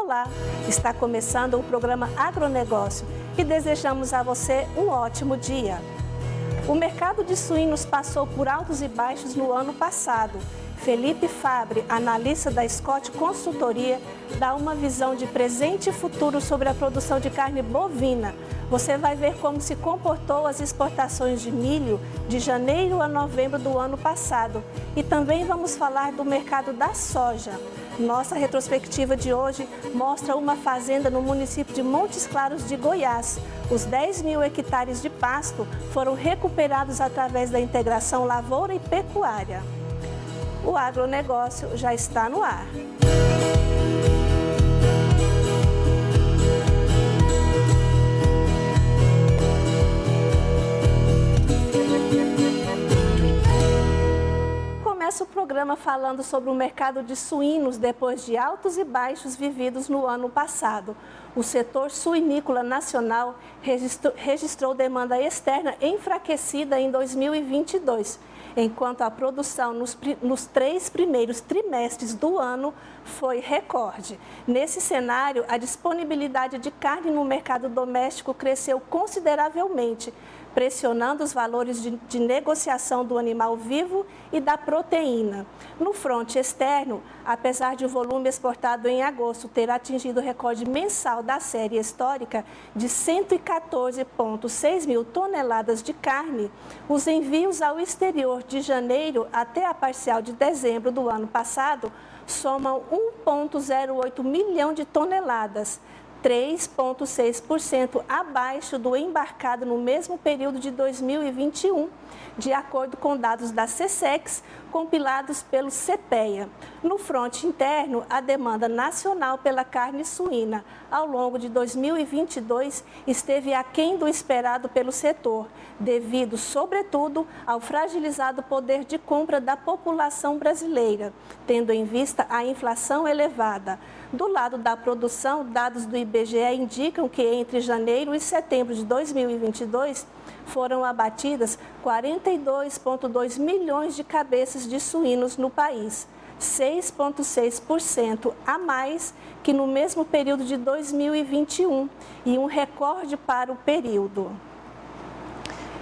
Olá, está começando o programa Agronegócio e desejamos a você um ótimo dia. O mercado de suínos passou por altos e baixos no ano passado. Felipe Fabre, analista da Scott Consultoria, dá uma visão de presente e futuro sobre a produção de carne bovina. Você vai ver como se comportou as exportações de milho de janeiro a novembro do ano passado. E também vamos falar do mercado da soja. Nossa retrospectiva de hoje mostra uma fazenda no município de Montes Claros de Goiás. Os 10 mil hectares de pasto foram recuperados através da integração lavoura e pecuária. O agronegócio já está no ar. Começa o programa falando sobre o mercado de suínos depois de altos e baixos vividos no ano passado. O setor suinícola nacional registrou demanda externa enfraquecida em 2022. Enquanto a produção nos 3 primeiros trimestres do ano foi recorde. Nesse cenário, a disponibilidade de carne no mercado doméstico cresceu consideravelmente, pressionando os valores de negociação do animal vivo e da proteína. No fronte externo, apesar de o volume exportado em agosto ter atingido o recorde mensal da série histórica de 114,6 mil toneladas de carne, os envios ao exterior de janeiro até a parcial de dezembro do ano passado somam 1,08 milhão de toneladas, 3,6% abaixo do embarcado no mesmo período de 2021, de acordo com dados da SECEX, compilados pelo CPEA. No fronte interno, a demanda nacional pela carne suína ao longo de 2022 esteve aquém do esperado pelo setor, devido, sobretudo, ao fragilizado poder de compra da população brasileira, tendo em vista a inflação elevada. Do lado da produção, dados do IBGE indicam que entre janeiro e setembro de 2022 foram abatidas 42,2 milhões de cabeças de suínos no país, 6,6% a mais que no mesmo período de 2021 e um recorde para o período.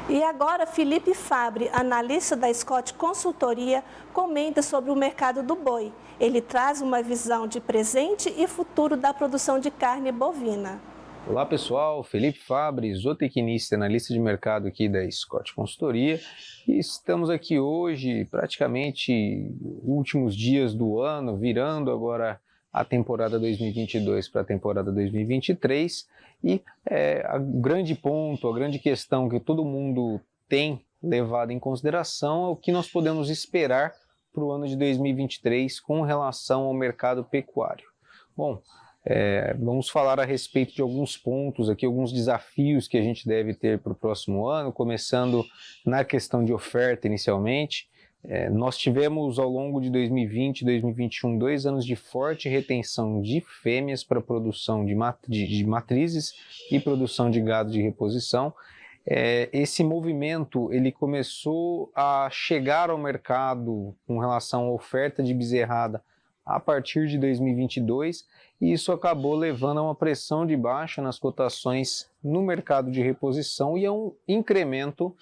E agora, Felipe Fabre, analista da Scott Consultoria, comenta sobre o mercado do boi. Ele traz uma visão de presente e futuro da produção de carne bovina. Olá pessoal, Felipe Fabre, zootecnista e analista de mercado aqui da Scott Consultoria. E estamos aqui hoje, praticamente últimos dias do ano, virando agora a temporada 2022 para a temporada 2023. E o grande ponto, a grande questão que todo mundo tem levado em consideração é o que nós podemos esperar para o ano de 2023 com relação ao mercado pecuário. Bom, vamos falar a respeito de alguns pontos aqui, alguns desafios que a gente deve ter para o próximo ano, começando na questão de oferta inicialmente. Nós tivemos ao longo de 2020 e 2021 2 anos de forte retenção de fêmeas para produção de matrizes e produção de gado de reposição. Esse movimento ele começou a chegar ao mercado com relação à oferta de bezerrada a partir de 2022 e isso acabou levando a uma pressão de baixa nas cotações no mercado de reposição e a um incremento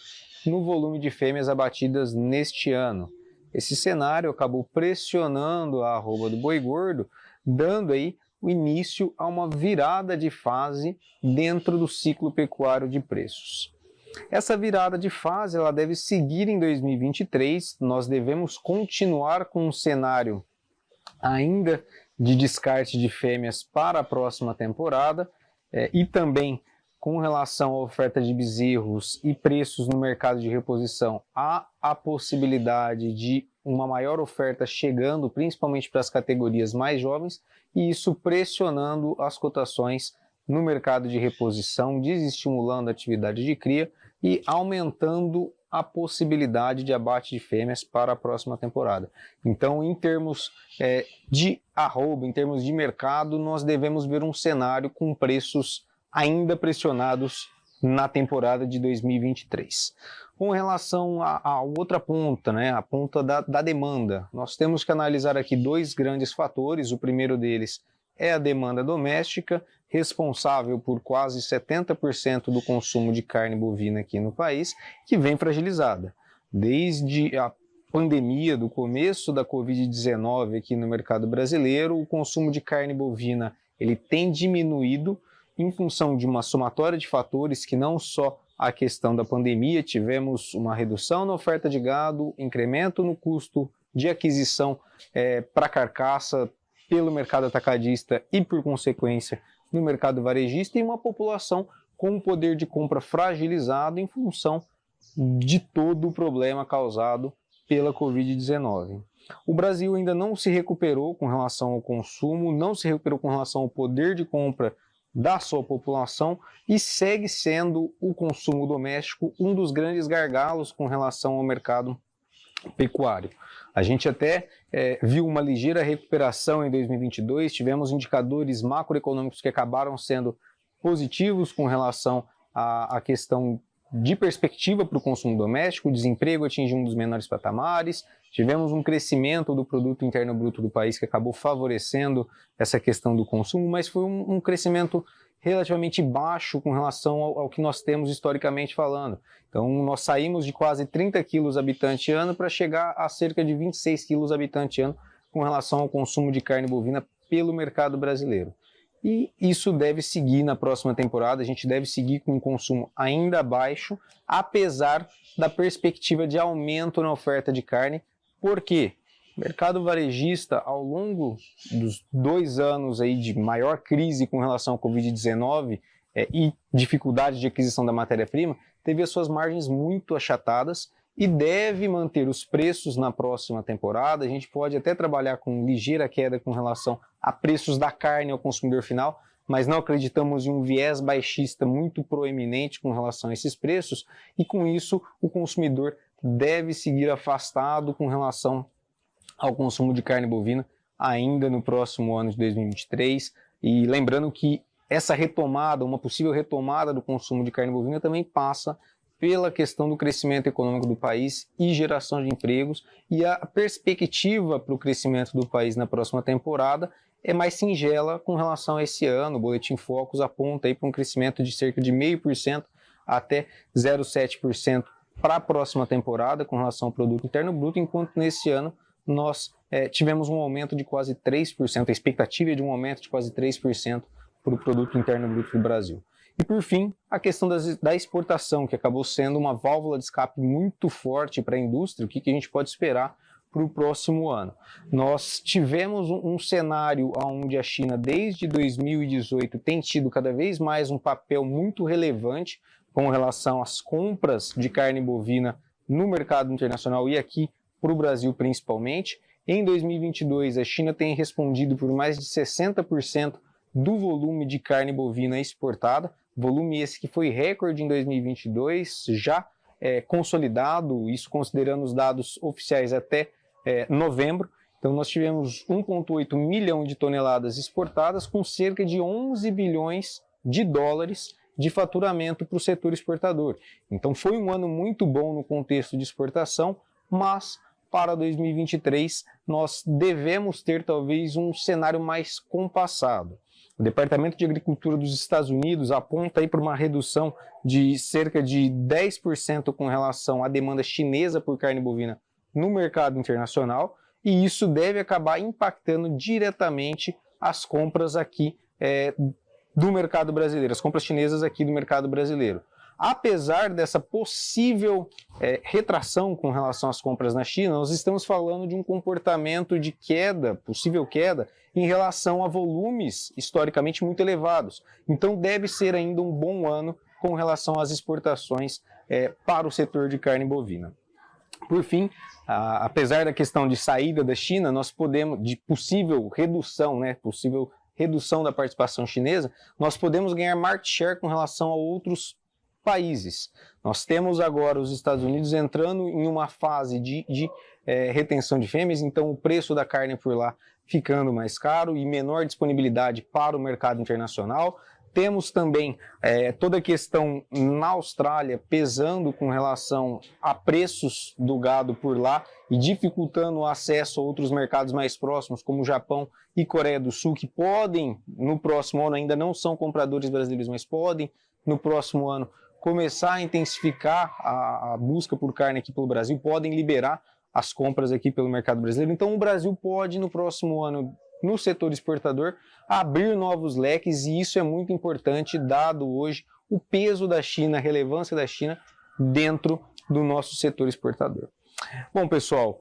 no volume de fêmeas abatidas neste ano. Esse cenário acabou pressionando a arroba do boi gordo, dando aí o início a uma virada de fase dentro do ciclo pecuário de preços. Essa virada de fase ela deve seguir em 2023, nós devemos continuar com um cenário ainda de descarte de fêmeas para a próxima temporada e também com relação à oferta de bezerros e preços no mercado de reposição, há a possibilidade de uma maior oferta chegando, principalmente para as categorias mais jovens, e isso pressionando as cotações no mercado de reposição, desestimulando a atividade de cria e aumentando a possibilidade de abate de fêmeas para a próxima temporada. Então, em termos de arroba, em termos de mercado, nós devemos ver um cenário com preços ainda pressionados na temporada de 2023. Com relação à outra ponta, a ponta da demanda, nós temos que analisar aqui dois grandes fatores. O primeiro deles é a demanda doméstica, responsável por quase 70% do consumo de carne bovina aqui no país, que vem fragilizada. Desde a pandemia, do começo da Covid-19 aqui no mercado brasileiro, o consumo de carne bovina ele tem diminuído em função de uma somatória de fatores que não só a questão da pandemia, tivemos uma redução na oferta de gado, incremento no custo de aquisição para carcaça pelo mercado atacadista e, por consequência, no mercado varejista, e uma população com o poder de compra fragilizado em função de todo o problema causado pela Covid-19. O Brasil ainda não se recuperou com relação ao consumo, não se recuperou com relação ao poder de compra da sua população e segue sendo o consumo doméstico um dos grandes gargalos com relação ao mercado pecuário. A gente até viu uma ligeira recuperação em 2022, tivemos indicadores macroeconômicos que acabaram sendo positivos com relação à questão de perspectiva para o consumo doméstico, o desemprego atingiu um dos menores patamares, tivemos um crescimento do produto interno bruto do país que acabou favorecendo essa questão do consumo, mas foi um crescimento relativamente baixo com relação ao que nós temos historicamente falando. Então nós saímos de quase 30 quilos habitante ano para chegar a cerca de 26 quilos habitante ano com relação ao consumo de carne bovina pelo mercado brasileiro. E isso deve seguir na próxima temporada, a gente deve seguir com um consumo ainda baixo, apesar da perspectiva de aumento na oferta de carne. Por quê? O mercado varejista, ao longo dos 2 anos aí de maior crise com relação à Covid-19 e dificuldade de aquisição da matéria-prima, teve as suas margens muito achatadas e deve manter os preços na próxima temporada. A gente pode até trabalhar com ligeira queda com relação a preços da carne ao consumidor final, mas não acreditamos em um viés baixista muito proeminente com relação a esses preços, e com isso o consumidor deve seguir afastado com relação ao consumo de carne bovina ainda no próximo ano de 2023. E lembrando que essa retomada, uma possível retomada do consumo de carne bovina também passa pela questão do crescimento econômico do país e geração de empregos, e a perspectiva para o crescimento do país na próxima temporada é mais singela com relação a esse ano. O Boletim Focus aponta aí para um crescimento de cerca de 0,5% até 0,7% para a próxima temporada com relação ao produto interno bruto, enquanto nesse ano nós tivemos um aumento de quase 3%, a expectativa é de um aumento de quase 3% para o produto interno bruto do Brasil. E por fim, a questão da exportação, que acabou sendo uma válvula de escape muito forte para a indústria. O que a gente pode esperar para o próximo ano? Nós tivemos um cenário onde a China, desde 2018, tem tido cada vez mais um papel muito relevante com relação às compras de carne bovina no mercado internacional e aqui para o Brasil principalmente. Em 2022, a China tem respondido por mais de 60% do volume de carne bovina exportada, volume esse que foi recorde em 2022, já consolidado, isso considerando os dados oficiais até novembro. Então nós tivemos 1,8 milhão de toneladas exportadas com cerca de 11 bilhões de dólares de faturamento para o setor exportador. Então foi um ano muito bom no contexto de exportação, mas para 2023 nós devemos ter talvez um cenário mais compassado. O Departamento de Agricultura dos Estados Unidos aponta aí para uma redução de cerca de 10% com relação à demanda chinesa por carne bovina no mercado internacional, e isso deve acabar impactando diretamente as compras aqui do mercado brasileiro, as compras chinesas aqui do mercado brasileiro. Apesar dessa possível retração com relação às compras na China, nós estamos falando de um comportamento de queda, possível queda, em relação a volumes historicamente muito elevados. Então deve ser ainda um bom ano com relação às exportações para o setor de carne bovina. Por fim, apesar da questão de saída da China, nós podemos, de possível redução da participação chinesa, nós podemos ganhar market share com relação a outros países. Nós temos agora os Estados Unidos entrando em uma fase de retenção de fêmeas, então o preço da carne por lá ficando mais caro e menor disponibilidade para o mercado internacional. Temos também toda a questão na Austrália pesando com relação a preços do gado por lá e dificultando o acesso a outros mercados mais próximos, como o Japão e Coreia do Sul, que podem, no próximo ano, ainda não são compradores brasileiros, mas podem, no próximo ano, começar a intensificar a busca por carne aqui pelo Brasil, podem liberar as compras aqui pelo mercado brasileiro. Então o Brasil pode, no próximo ano, no setor exportador, abrir novos leques, e isso é muito importante, dado hoje o peso da China, a relevância da China dentro do nosso setor exportador. Bom, pessoal,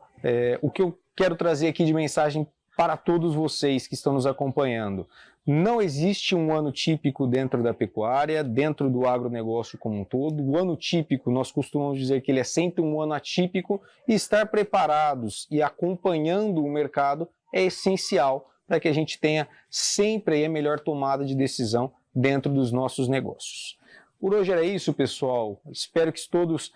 o que eu quero trazer aqui de mensagem para todos vocês que estão nos acompanhando: não existe um ano típico dentro da pecuária, dentro do agronegócio como um todo. O ano típico, nós costumamos dizer que ele é sempre um ano atípico, e estar preparados e acompanhando o mercado é essencial para que a gente tenha sempre aí a melhor tomada de decisão dentro dos nossos negócios. Por hoje era isso, pessoal. Espero que todos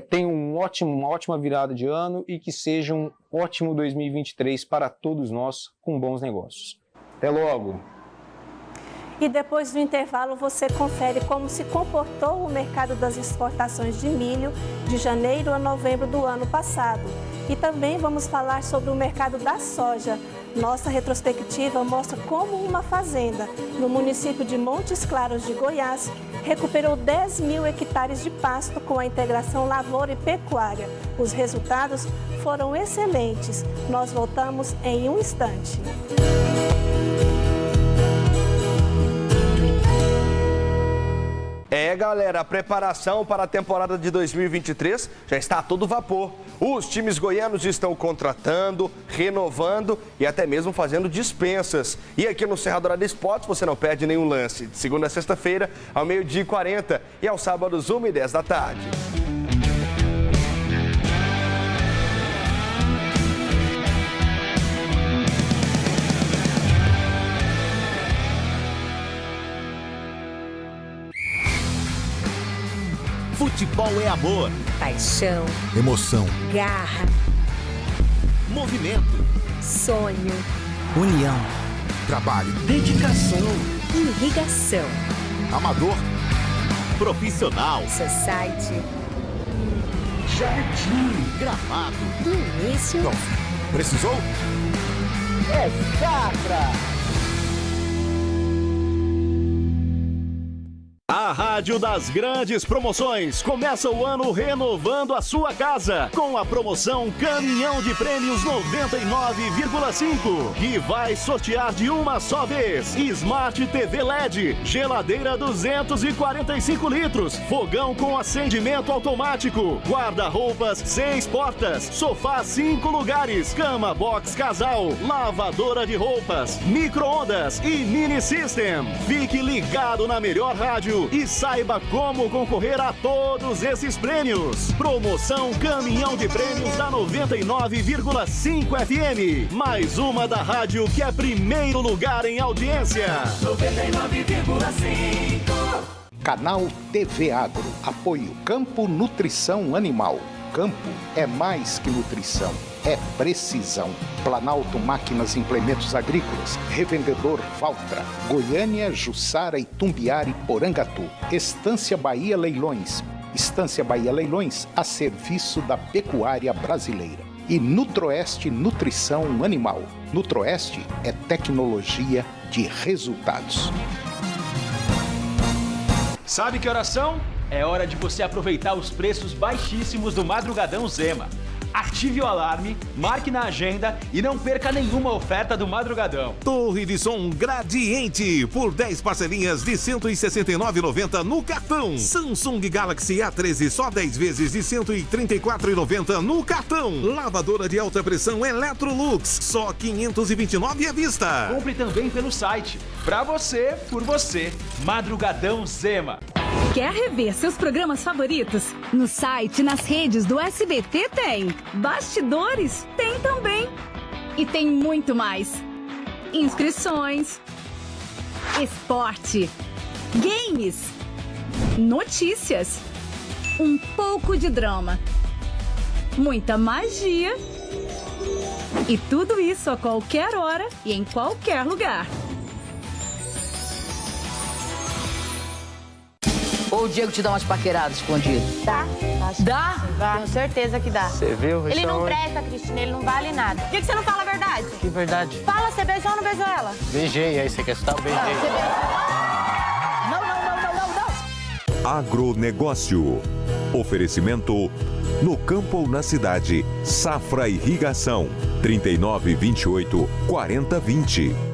tenham uma ótima virada de ano e que seja um ótimo 2023 para todos nós, com bons negócios. Até logo! E depois do intervalo você confere como se comportou o mercado das exportações de milho de janeiro a novembro do ano passado. E também vamos falar sobre o mercado da soja. Nossa retrospectiva mostra como uma fazenda no município de Montes Claros de Goiás recuperou 10 mil hectares de pasto com a integração lavoura e pecuária. Os resultados foram excelentes. Nós voltamos em um instante. Galera, a preparação para a temporada de 2023 já está a todo vapor. Os times goianos estão contratando, renovando e até mesmo fazendo dispensas. E aqui no Cerrado Horário Esportes você não perde nenhum lance. De segunda a sexta-feira, ao 12h40 e aos sábados, 1h10 da tarde. Futebol é amor, paixão, emoção, garra, movimento, sonho, união, trabalho, dedicação, irrigação, amador, profissional, society, jardim, gramado, início. Não. Precisou? É Safra! A Rádio das Grandes Promoções começa o ano renovando a sua casa com a promoção Caminhão de Prêmios 99,5, que vai sortear de uma só vez Smart TV LED, geladeira 245 litros, fogão com acendimento automático, guarda-roupas 6 portas, sofá 5 lugares, cama box casal, lavadora de roupas, micro-ondas e mini system. Fique ligado na melhor rádio e saiba como concorrer a todos esses prêmios. Promoção Caminhão de Prêmios da 99,5 FM. Mais uma da rádio que é primeiro lugar em audiência. 99,5. Canal TV Agro. Apoio Campo Nutrição Animal. Campo é mais que nutrição, é precisão. Planalto Máquinas e Implementos Agrícolas. Revendedor Valtra. Goiânia, Jussara, Itumbiara e Porangatu. Estância Bahia Leilões. Estância Bahia Leilões a serviço da pecuária brasileira. E Nutroeste Nutrição Animal. Nutroeste é tecnologia de resultados. Sabe que horas são? É hora de você aproveitar os preços baixíssimos do Madrugadão Zema. Ative o alarme, marque na agenda e não perca nenhuma oferta do Madrugadão. Torre de som Gradiente por 10 parcelinhas de R$ 169,90 no cartão. Samsung Galaxy A13 só 10 vezes de R$ 134,90 no cartão. Lavadora de alta pressão Electrolux só R$ 529 à vista. Compre também pelo site. Pra você, por você, Madrugadão Zema. Quer rever seus programas favoritos? No site, nas redes do SBT tem. Bastidores tem também. E tem muito mais. Inscrições, esporte, games, notícias, um pouco de drama, muita magia e tudo isso a qualquer hora e em qualquer lugar. ou o Diego te dá umas paqueradas escondidas? Dá. Dá? Tenho certeza que dá. Você viu? Ele não presta, Cristina, ele não vale nada. Por que você não fala a verdade? Que verdade? Fala, você beijou ou não beijou ela? Beijei, aí você quer estar? Beijei. Não. Agronegócio. Oferecimento no campo ou na cidade. Safra Irrigação. 3928 4020.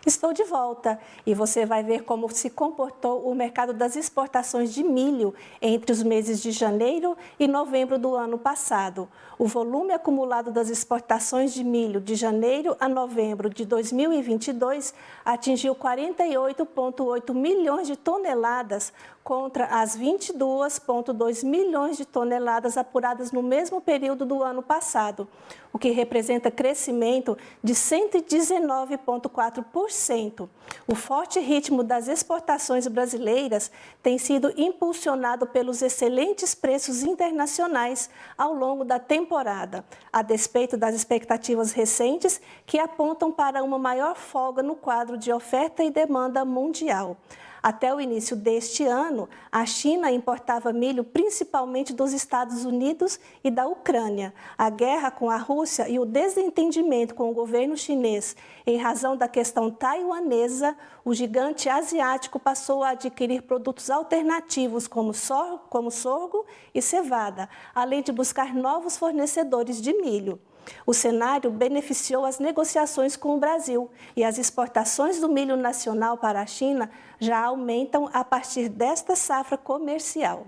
Estou de volta e você vai ver como se comportou o mercado das exportações de milho entre os meses de janeiro e novembro do ano passado. O volume acumulado das exportações de milho de janeiro a novembro de 2022 atingiu 48,8 milhões de toneladas contra as 22,2 milhões de toneladas apuradas no mesmo período do ano passado, o que representa crescimento de 119,4%. O forte ritmo das exportações brasileiras tem sido impulsionado pelos excelentes preços internacionais ao longo da temporada, a despeito das expectativas recentes que apontam para uma maior folga no quadro de oferta e demanda mundial. Até o início deste ano, a China importava milho principalmente dos Estados Unidos e da Ucrânia. A guerra com a Rússia e o desentendimento com o governo chinês em razão da questão taiwanesa, o gigante asiático passou a adquirir produtos alternativos como sorgo e cevada, além de buscar novos fornecedores de milho. O cenário beneficiou as negociações com o Brasil e as exportações do milho nacional para a China já aumentam a partir desta safra comercial.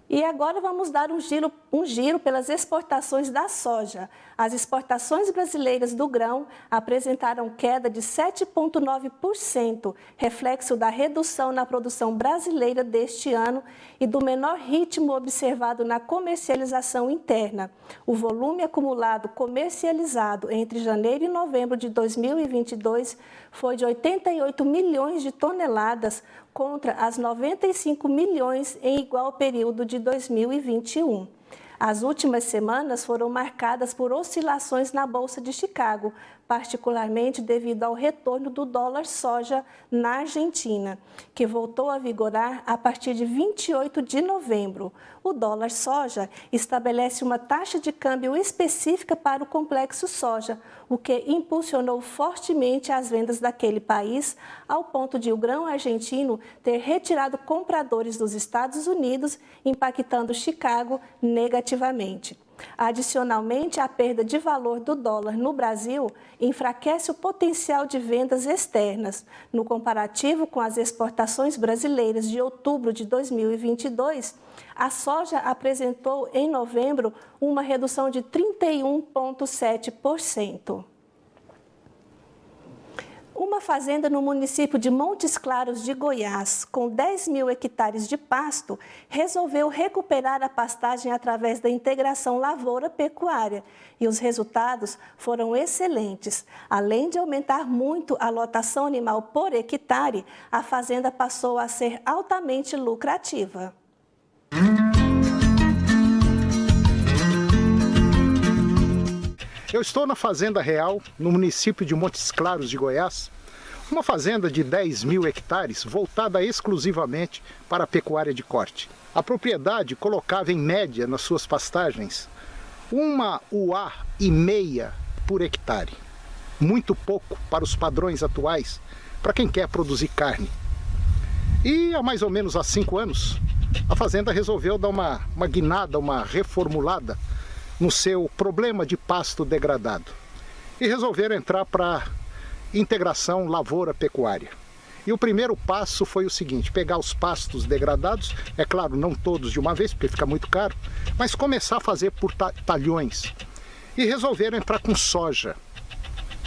E agora vamos dar um giro pelas exportações da soja. As exportações brasileiras do grão apresentaram queda de 7,9%, reflexo da redução na produção brasileira deste ano e do menor ritmo observado na comercialização interna. O volume acumulado comercializado entre janeiro e novembro de 2022 foi de 88 milhões de toneladas, contra as 95 milhões em igual período de 2021. As últimas semanas foram marcadas por oscilações na Bolsa de Chicago, particularmente devido ao retorno do dólar soja na Argentina, que voltou a vigorar a partir de 28 de novembro. O dólar soja estabelece uma taxa de câmbio específica para o complexo soja, o que impulsionou fortemente as vendas daquele país, ao ponto de o grão argentino ter retirado compradores dos Estados Unidos, impactando Chicago negativamente. Adicionalmente, a perda de valor do dólar no Brasil enfraquece o potencial de vendas externas. No comparativo com as exportações brasileiras de outubro de 2022, a soja apresentou em novembro uma redução de 31,7%. Uma fazenda no município de Montes Claros de Goiás, com 10 mil hectares de pasto, resolveu recuperar a pastagem através da integração lavoura-pecuária. E os resultados foram excelentes. Além de aumentar muito a lotação animal por hectare, a fazenda passou a ser altamente lucrativa. Eu estou na Fazenda Real, no município de Montes Claros de Goiás, uma fazenda de 10 mil hectares voltada exclusivamente para a pecuária de corte. A propriedade colocava em média nas suas pastagens 1,5 UA por hectare. Muito pouco para os padrões atuais, para quem quer produzir carne. E há mais ou menos 5 anos, a fazenda resolveu dar uma guinada, uma reformulada no seu problema de pasto degradado. E resolveram entrar para integração lavoura-pecuária. E o primeiro passo foi o seguinte: pegar os pastos degradados, é claro, não todos de uma vez, porque fica muito caro, mas começar a fazer por talhões. E resolveram entrar com soja.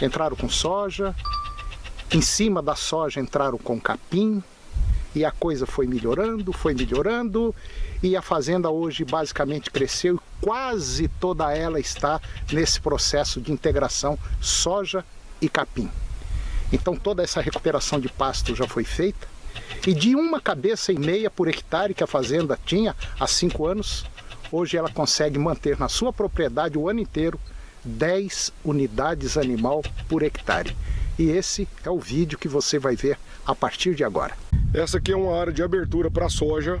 Entraram com soja, em cima da soja entraram com capim, e a coisa foi melhorando, e a fazenda hoje basicamente cresceu e quase toda ela está nesse processo de integração soja e capim. Então toda essa recuperação de pasto já foi feita, e de 1,5 cabeça por hectare que a fazenda tinha há 5 anos, hoje ela consegue manter na sua propriedade o ano inteiro 10 unidades animal por hectare. E esse é o vídeo que você vai ver a partir de agora. Essa aqui é uma área de abertura para soja.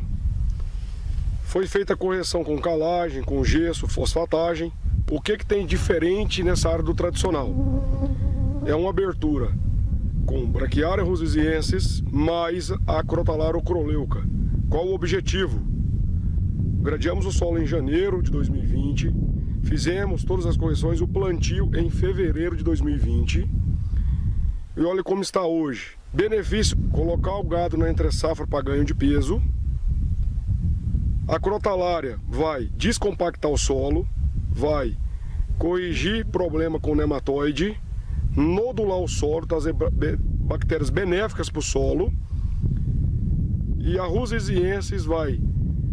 Foi feita a correção com calagem, com gesso, fosfatagem. O que tem diferente nessa área do tradicional? É uma abertura com Braquiária rosesiensis mais a Crotalara ocroleuca. Qual o objetivo? Gradeamos o solo em janeiro de 2020, fizemos todas as correções, o plantio em fevereiro de 2020. E olha como está hoje. Benefício, colocar o gado na entre-safra para ganho de peso. A crotalária vai descompactar o solo, vai corrigir problema com nematóide, nodular o solo, trazer bactérias benéficas para o solo. E a rosesiensis vai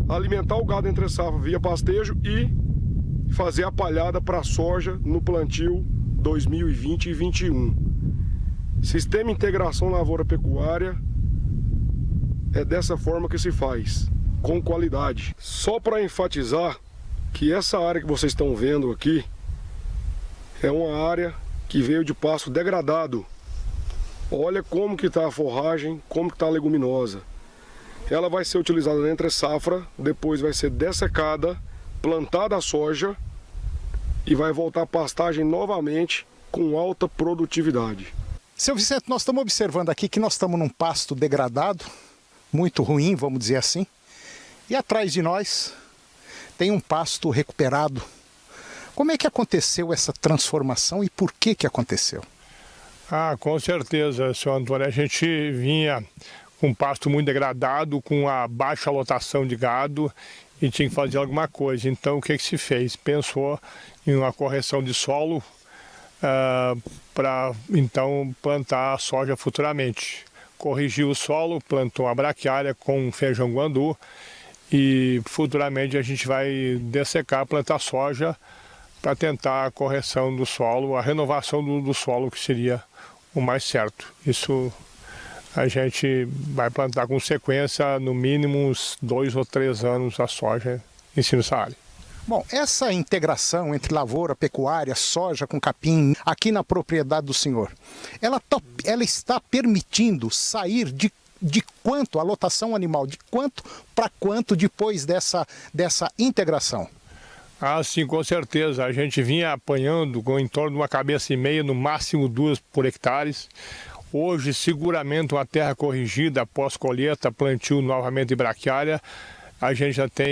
alimentar o gado entre safra via pastejo e fazer a palhada para a soja no plantio 2020 e 2021. Sistema integração lavoura-pecuária é dessa forma que se faz, com qualidade. Só para enfatizar que essa área que vocês estão vendo aqui é uma área que veio de pasto degradado. Olha como que está a forragem, como que está a leguminosa. Ela vai ser utilizada na entre-safra, depois vai ser dessecada, plantada a soja e vai voltar a pastagem novamente com alta produtividade. Seu Vicente, nós estamos observando aqui que nós estamos num pasto degradado, muito ruim, vamos dizer assim. E atrás de nós tem um pasto recuperado. Como é que aconteceu essa transformação e por que aconteceu? Com certeza, senhor Antônio. A gente vinha com um pasto muito degradado, com a baixa lotação de gado e tinha que fazer alguma coisa. Então, o que se fez? Pensou em uma correção de solo para, então, plantar a soja futuramente. Corrigiu o solo, plantou a braquiária com feijão guandu e futuramente a gente vai dessecar, plantar soja para tentar a correção do solo, a renovação do solo, que seria o mais certo. Isso a gente vai plantar com sequência, no mínimo uns 2 ou 3 anos a soja em cima dessa área. Bom, essa integração entre lavoura, pecuária, soja com capim, aqui na propriedade do senhor, ela está permitindo sair de quanto a lotação animal, de quanto para quanto depois dessa integração? Sim, com certeza. A gente vinha apanhando com em torno de 1,5 cabeças, no máximo 2 por hectares. Hoje, seguramente, uma terra corrigida após colheita, plantio novamente de braquiária, a gente já tem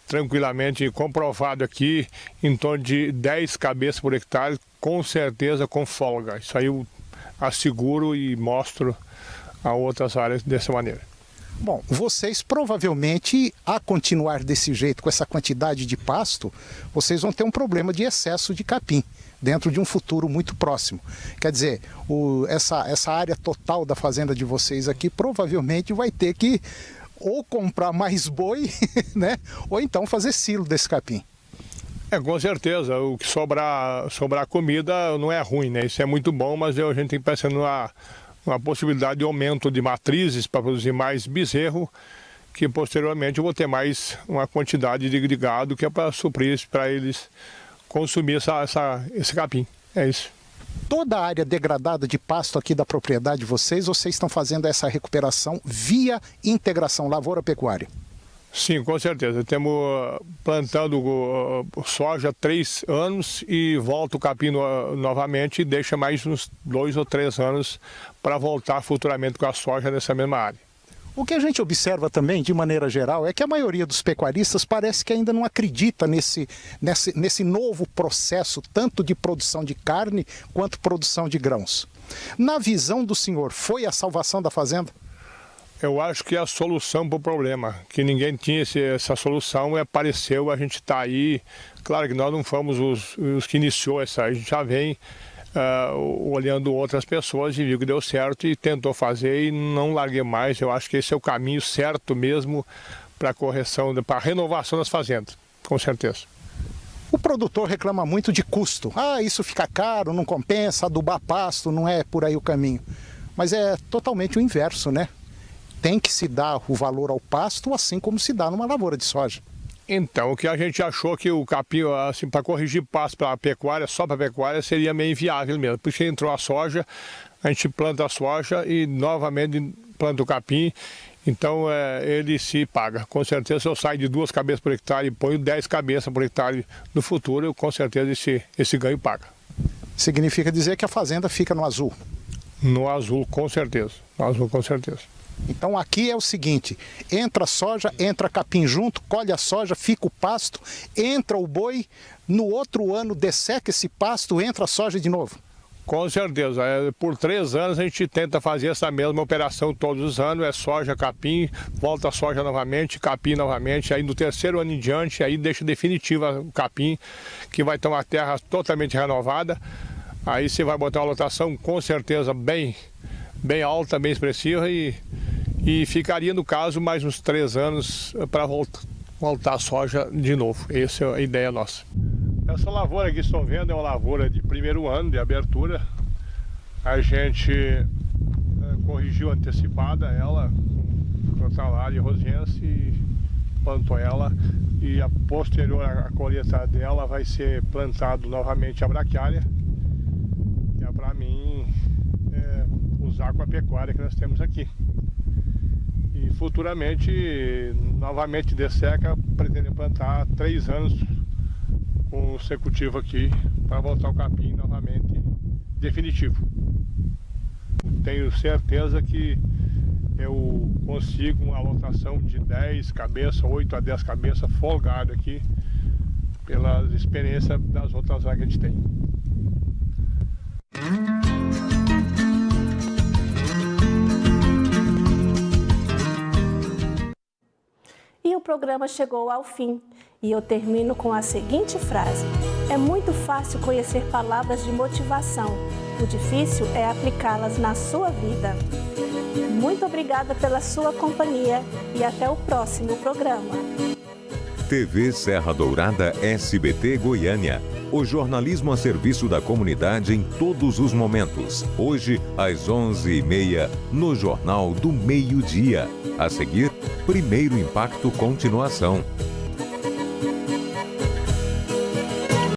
tranquilamente comprovado aqui em torno de 10 cabeças por hectare, com certeza com folga. Isso aí eu asseguro e mostro a outras áreas dessa maneira. Bom, vocês provavelmente, a continuar desse jeito, com essa quantidade de pasto, vocês vão ter um problema de excesso de capim dentro de um futuro muito próximo. Quer dizer, essa área total da fazenda de vocês aqui provavelmente vai ter que ou comprar mais boi, né? Ou então fazer silo desse capim. Com certeza. O que sobrar comida não é ruim, né? Isso é muito bom, mas a gente tem que pensar uma possibilidade de aumento de matrizes para produzir mais bezerro, que posteriormente eu vou ter mais uma quantidade de gado que é para suprir, para eles consumir esse capim. É isso. Toda a área degradada de pasto aqui da propriedade de vocês estão fazendo essa recuperação via integração lavoura-pecuária? Sim, com certeza. Temos plantando soja há 3 anos e volta o capim novamente e deixa mais uns 2 ou 3 anos para voltar futuramente com a soja nessa mesma área. O que a gente observa também, de maneira geral, é que a maioria dos pecuaristas parece que ainda não acredita nesse novo processo, tanto de produção de carne quanto produção de grãos. Na visão do senhor, foi a salvação da fazenda? Eu acho que é a solução para o problema, que ninguém tinha essa solução, apareceu, a gente está aí. Claro que nós não fomos os que iniciou a gente já vem olhando outras pessoas e viu que deu certo e tentou fazer e não larguei mais. Eu acho que esse é o caminho certo mesmo para a correção, para a renovação das fazendas, com certeza. O produtor reclama muito de custo. Isso fica caro, não compensa, adubar pasto, não é por aí o caminho. Mas é totalmente o inverso, né? Tem que se dar o valor ao pasto, assim como se dá numa lavoura de soja. Então, o que a gente achou que o capim, assim, para corrigir pasto para a pecuária, só para a pecuária, seria meio inviável mesmo. Porque entrou a soja, a gente planta a soja e novamente planta o capim. Então, ele se paga. Com certeza, se eu saio de 2 cabeças por hectare e ponho 10 cabeças por hectare no futuro, com certeza esse ganho paga. Significa dizer que a fazenda fica no azul? No azul, com certeza. No azul, com certeza. Então aqui é o seguinte, entra a soja, entra capim junto, colhe a soja, fica o pasto, entra o boi, no outro ano desseca esse pasto, entra a soja de novo. Com certeza, por 3 anos a gente tenta fazer essa mesma operação todos os anos, é soja, capim, volta a soja novamente, capim novamente, aí no 3º ano em diante, aí deixa definitiva o capim, que vai ter uma terra totalmente renovada, aí você vai botar uma lotação com certeza bem alta, bem expressiva e ficaria, no caso, mais uns 3 anos para voltar a soja de novo. Essa é a ideia nossa. Essa lavoura que estão vendo é uma lavoura de 1º ano de abertura. A gente corrigiu antecipada ela com Crotalária rosiense e plantou ela. E a posterior à colheita dela vai ser plantado novamente a braquiária. Que é para mim usar com a pecuária que nós temos aqui. E futuramente, novamente desseca, pretendemos plantar 3 anos consecutivo aqui para voltar o capim novamente definitivo. Tenho certeza que eu consigo uma lotação de 10 cabeças, 8 a 10 cabeças folgado aqui, pelas experiências das outras áreas que a gente tem. E o programa chegou ao fim. E eu termino com a seguinte frase: é muito fácil conhecer palavras de motivação. O difícil é aplicá-las na sua vida. Muito obrigada pela sua companhia e até o próximo programa. TV Serra Dourada SBT Goiânia. O jornalismo a serviço da comunidade em todos os momentos. Hoje, às 11h30, no Jornal do Meio-Dia. A seguir, Primeiro Impacto Continuação.